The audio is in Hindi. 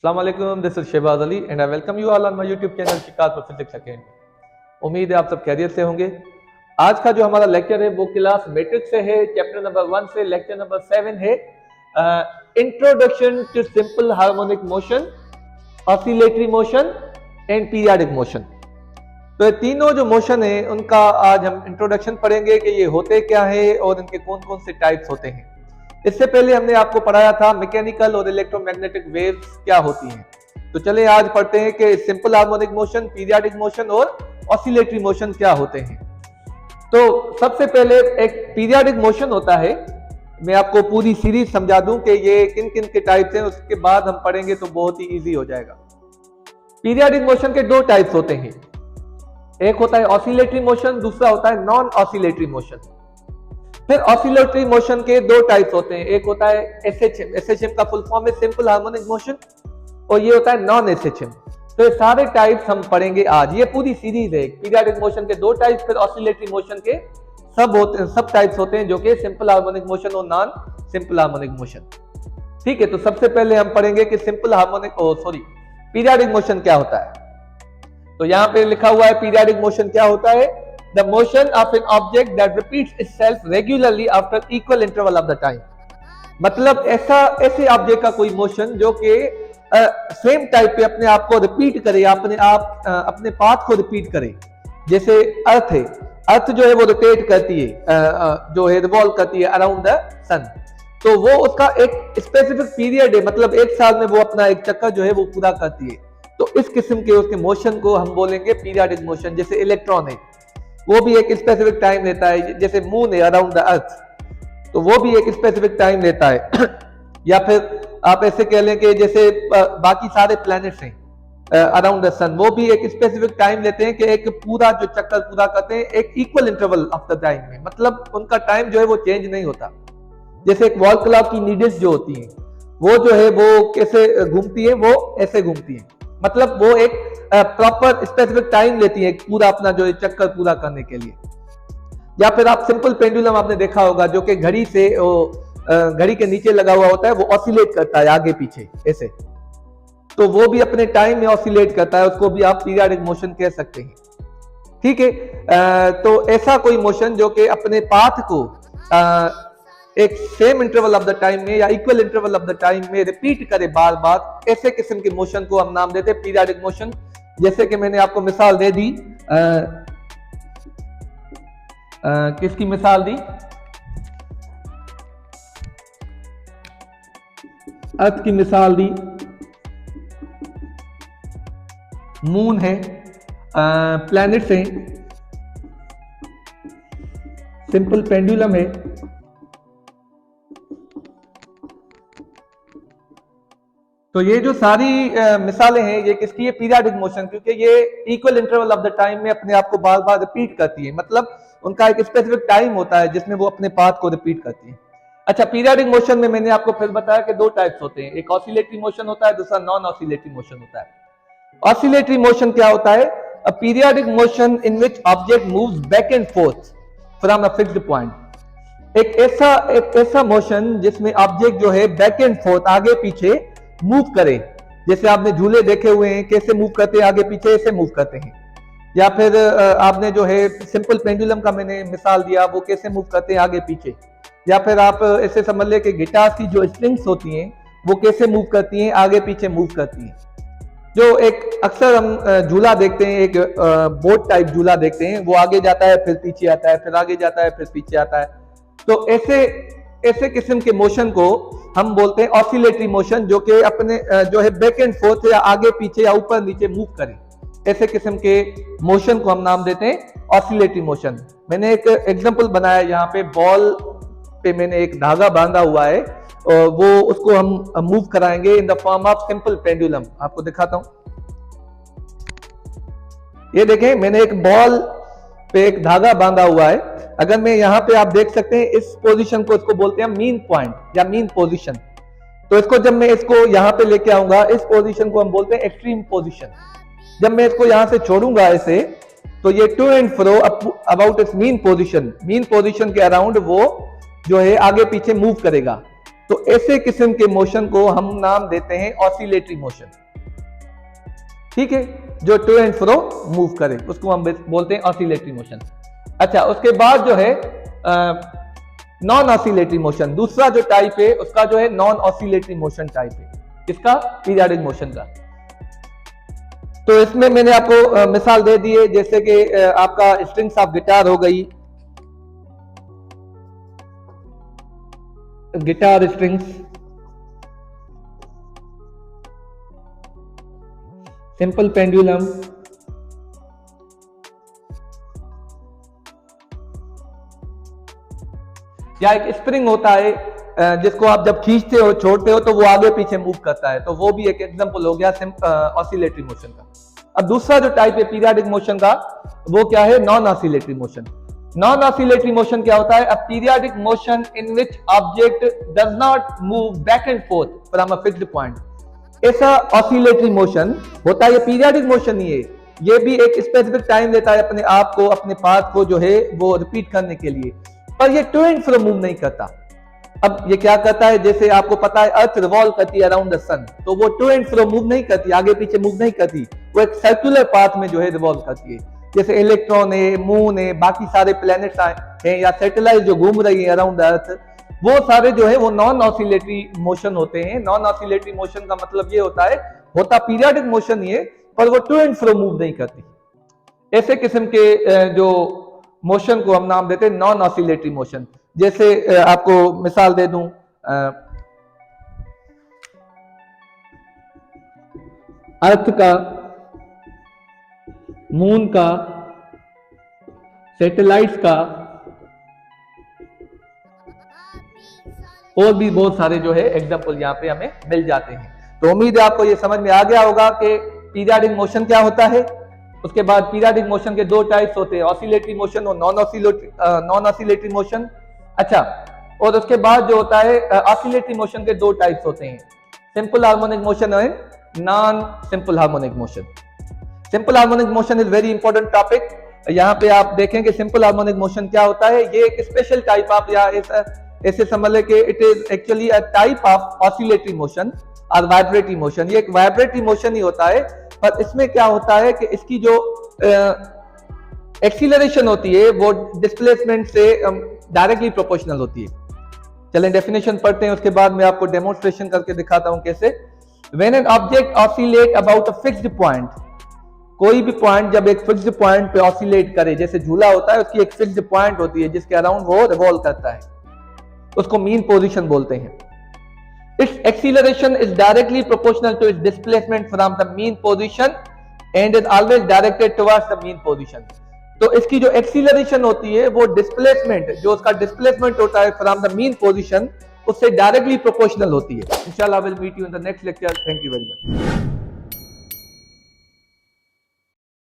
Assalamualaikum, this is Shehbaz Ali and I welcome you all on my YouTube channel शिकात for Physics Academy। उम्मीद है आप सब खैरियत से होंगे। आज का जो हमारा लेक्चर है वो क्लास मैट्रिक्स से है, चैप्टर नंबर 1 से लेक्चर नंबर 7 है, introduction to simple harmonic motion, oscillatory motion and periodic motion. तो ये तीनों जो मोशन है उनका आज हम इंट्रोडक्शन पढ़ेंगे कि ये होते क्या है और इनके कौन कौन से टाइप्स होते हैं। इससे पहले हमने आपको पढ़ाया था मैकेनिकल और इलेक्ट्रोमैग्नेटिक वेव्स क्या होती हैं। तो चलिए आज पढ़ते हैं कि simple harmonic motion, periodic motion और ऑसिलेटरी मोशन क्या होते हैं। तो सबसे पहले एक पीरियडिक मोशन होता है। मैं आपको पूरी सीरीज समझा दूं कि ये किन किन के टाइप्स हैं, उसके बाद हम पढ़ेंगे तो बहुत ही इजी हो जाएगा। पीरियडिक मोशन के दो टाइप्स होते हैं, एक होता है ऑसिलेटरी मोशन, दूसरा होता है नॉन ऑसिलेटरी मोशन। फिर ऑसिलेटरी मोशन के दो टाइप्स होते हैं, एक होता है एसएचएम, एसएचएम का फुल फॉर्म है सिंपल हार्मोनिक मोशन, और ये होता है नॉन एसएचएम। तो ये सारे टाइप्स हम पढ़ेंगे आज, ये पूरी सीरीज है। पीरियडिक मोशन के दो टाइप्स, फिर ऑसिलेटरी मोशन के सब टाइप्स होते हैं जो कि सिंपल हार्मोनिक मोशन और नॉन सिंपल हार्मोनिक मोशन। ठीक है, तो सबसे पहले हम पढ़ेंगे कि सिंपल हार्मोनिक पीरियडिक मोशन क्या होता है। तो यहां पे लिखा हुआ है पीरियडिक मोशन क्या होता है, the motion of an object that repeats itself regularly after equal interval of the time। मतलब ऐसे ऑब्जेक्ट का कोई मोशन जो कि सेम टाइप पे अपने आप को रिपीट करे, अपने पाथ को रिपीट करे। जैसे अर्थ है, अर्थ जो है वो रोटेट करती है, जो है रिवॉल्व करती है अराउंड द सन। तो वो उसका एक स्पेसिफिक पीरियड है, मतलब एक साल में वो अपना एक चक्कर जो है वो पूरा करती है। तो इस किस्म के उसके मोशन को हम बोलेंगे पीरियडिक मोशन। जैसे इलेक्ट्रॉन है, वो भी एक स्पेसिफिक टाइम लेता है। जैसे मून है अराउंड द अर्थ, तो वो भी एक स्पेसिफिक टाइम लेता है। या फिर आप ऐसे कह लें कि जैसे बाकी सारे प्लैनेट्स हैं अराउंड द सन, वो भी एक स्पेसिफिक टाइम लेते हैं कि एक पूरा जो चक्कर पूरा करते हैं एक equal interval of the time में, मतलब उनका टाइम जो है वो चेंज नहीं होता। जैसे एक वॉल क्लॉक की नीडल्स जो होती हैं, वो जो है वो कैसे घूमती है, वो ऐसे घूमती है, मतलब वो एक प्रॉपर स्पेसिफिक टाइम लेती है पूरा अपना जो चक्कर पूरा करने के लिए। या फिर आप सिंपल पेंडुलम आपने देखा होगा जो कि घड़ी से घड़ी के नीचे लगा हुआ होता है, वो ऑसिलेट करता है आगे पीछे ऐसे, तो वो भी अपने टाइम में ऑसिलेट करता है, उसको भी आप पीरियडिक मोशन कह सकते हैं। ठीक है, तो ऐसा कोई मोशन जो कि अपने पाथ को एक same interval of the time में या equal interval of the time में रिपीट करे बार बार, ऐसे किस्म के मोशन को हम नाम देते हैं पीरियडिक मोशन। जैसे कि मैंने आपको मिसाल दे दी, किसकी मिसाल दी, अर्थ की मिसाल दी, मून है, प्लैनेट्स हैं, सिंपल पेंडुलम है। तो ये जो सारी मिसालें हैं ये किसकी है, पीरियडिक मोशन, क्योंकि ये equal interval of the time में अपने आप को बार बार रिपीट करती है, मतलब उनका एक स्पेसिफिक टाइम होता है जिसमें वो अपने पाथ को रिपीट करती है। अच्छा, पीरियडिक मोशन में मैंने आपको फिर बताया कि दो टाइप्स होते हैं, एक ऑसिलेटरी मोशन होता है, दूसरा नॉन ऑसिलेटरी मोशन होता है। ऑसिलेटरी मोशन क्या होता है, a periodic motion in which object moves back and forth from a fixed point. एक ऐसा मोशन जिसमें ऑब्जेक्ट जो है बैक एंड फोर्थ, आगे पीछे मूव करे। जैसे आपने झूले देखे हुए हैं, कैसे मूव करते हैं, आगे पीछे ऐसे मूव करते हैं। या फिर आपने जो है सिंपल पेंडुलम का मैंने मिसाल दिया, वो कैसे मूव करते हैं आगे पीछे। या फिर आप ऐसे समझ ले कि गिटार की जो स्ट्रिंग्स होती हैं वो कैसे मूव करती हैं, आगे पीछे मूव करती हैं। जो एक अक्सर हम झूला देखते हैं, एक बोट टाइप झूला देखते हैं, वो आगे जाता है फिर पीछे आता है, फिर आगे जाता है फिर पीछे आता है। तो ऐसे किस्म के मोशन को हम बोलते हैं ऑसिलेटरी मोशन, जो कि अपने जो है बैक एंड फोर्थ या आगे पीछे या ऊपर नीचे मूव करे। ऐसे किस्म के मोशन को हम नाम देते हैं ऑसिलेटरी मोशन। मैंने एक एग्जांपल बनाया, यहाँ पे बॉल पे मैंने एक धागा बांधा हुआ है, और वो उसको हम मूव कराएंगे in the form of simple pendulum. आपको दिखाता हूं, ये देखें, मैंने एक बॉल पे एक धागा बांधा हुआ है। अगर मैं यहाँ पे आप देख सकते हैं इस पोजीशन को, इसको बोलते हैं मीन पॉइंट या मीन पोजीशन। तो इसको जब मैं इसको यहाँ पे लेके आऊंगा, इस पोजीशन को हम बोलते हैं एक्सट्रीम पोजीशन। जब मैं इसको यहाँ से छोड़ूंगा ऐसे, तो ये to and fro about its mean position के अराउंड वो जो है आगे पीछे मूव करेगा। तो ऐसे किस्म के मोशन को हम नाम देते हैं ऑसिलेटरी मोशन। ठीक है, जो टू एंड फ्रो मूव करे उसको हम बोलते हैं ऑसिलेटरी मोशन। अच्छा, उसके बाद जो है नॉन ऑसिलेटरी मोशन, दूसरा जो टाइप है उसका जो है नॉन ऑसिलेटरी मोशन टाइप है, इसका पीरियाडिक मोशन का। तो इसमें मैंने आपको मिसाल दे दी है, जैसे कि आपका स्ट्रिंग्स ऑफ गिटार हो गई, गिटार स्ट्रिंग्स, सिंपल पेंडुलम, या एक स्प्रिंग होता है जिसको आप जब खींचते हो छोड़ते हो तो वो आगे पीछे मूव करता है, तो वो भी एक एग्जांपल हो गया ऑसिलेटरी मोशन का। अब दूसरा जो टाइप है पीरियाडिक मोशन का, वो क्या है? Non oscillatory motion. Non oscillatory motion क्या होता है? A periodic motion in which object does not move back and forth from a fixed point. ऐसा ऑसिलेटरी मोशन होता है, ये पीरियाडिक मोशन नहीं है, ये भी एक स्पेसिफिक टाइम लेता है अपने आप को, अपने पाथ को जो है वो रिपीट करने के लिए, पर ये टू एंड फ्रो मूव नहीं करता। अब ये क्या करता है? जैसे आपको पता है अर्थ रिवॉल्व करती है अराउंड द सन, तो वो टू एंड फ्रो मूव नहीं करती, आगे पीछे मूव नहीं करती, वो एक सर्कुलर पाथ में जो है रिवॉल्व करती है। जैसे इलेक्ट्रॉन है, मून है, बाकी सारे प्लैनेट्स हैं या सैटेलाइट जो घूम रही है अराउंड द अर्थ, वो सारे जो है वो नॉन ऑसिलेटरी मोशन होते हैं। नॉन ऑसिलेटरी मोशन का मतलब ये होता है, होता पीरियाडिक मोशन ही है पर वो टू एंड फ्रो मूव नहीं करती। ऐसे किस्म के जो मोशन को हम नाम देते हैं नॉन ऑसिलेटरी मोशन। जैसे आपको मिसाल दे दूं, अर्थ का, मून का, सैटेलाइट्स का, और भी बहुत सारे जो है एग्जांपल यहाँ पे हमें मिल जाते हैं। तो उम्मीद है आपको ये समझ में आ गया होगा कि पीरियाडिक मोशन क्या होता है। उसके बाद पीरियाडिक मोशन के दो टाइप्स होते हैं, ऑसिलेटरी मोशन और नॉन ऑसिलेटरी मोशन। अच्छा, और उसके बाद जो होता है ऑसिलेटरी मोशन के दो टाइप्स होते हैं, सिंपल हार्मोनिक मोशन और non simple harmonic motion. Simple harmonic motion is very important topic. यहाँ पे आप देखें कि सिंपल हार्मोनिक मोशन क्या होता है। ये एक स्पेशल टाइप, आप या ऐसे समझ ले कि it is actually a type of oscillatory motion और वाइब्रेटरी मोशन। ये एक वाइब्रेटरी मोशन ही होता है, पर इसमें क्या होता है कि इसकी जो एक्सीलरेशन होती है वो डिस्प्लेसमेंट से डायरेक्टली प्रोपोर्शनल होती है। चलें डेफिनेशन पढ़ते हैं, उसके बाद मैं आपको डेमोन्स्ट्रेशन करके दिखाता हूं कैसे। When an object oscillate about a fixed point, कोई भी पॉइंट जब एक फिक्स्ड पॉइंट पे ऑसिलेट करे, जैसे झूला होता है उसकी एक फिक्स्ड पॉइंट होती है जिसके अराउंड वो रिवॉल्व करता है, उसको मीन पोजीशन बोलते हैं। Its acceleration is directly proportional to its displacement from the mean position and is always directed towards the mean position. तो इसकी जो एक्सीलरेशन होती है वो डिस्प्लेसमेंट, जो उसका डिस्प्लेसमेंट होता है फ्रॉम द मीन पोजीशन, उससे डायरेक्टली प्रोपोर्शनल होती है। इंशाल्लाह will meet you in the next lecture. Thank you very much.